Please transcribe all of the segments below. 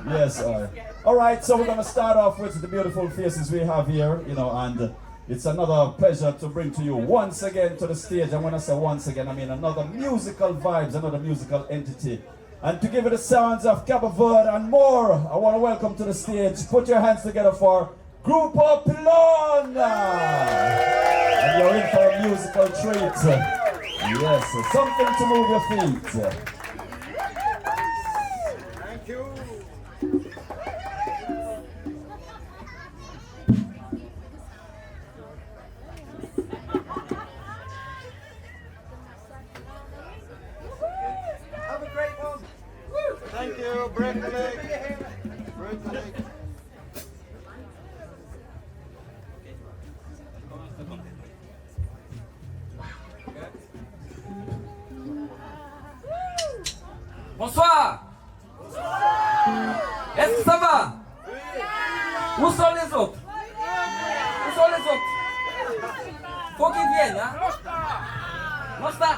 Yes, all right, so we're going to start off with the beautiful faces we have here, you know, and it's another pleasure to bring to you once again to the stage. And when I say once again, I mean another musical vibes, another musical entity. And to give you the sounds of Cap-Vert and more, I want to welcome to the stage, put your hands together for Grupo Pilon! And you're in for a musical treat. Yes, something to move your feet. Thank you. Have a great one. Thank you. Break the leg. Break the leg. Bonsoir. Est-ce que ça va? Où sont les autres? Où sont les autres? Faut qu'ils viennent, hein? Non está.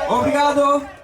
Obrigado.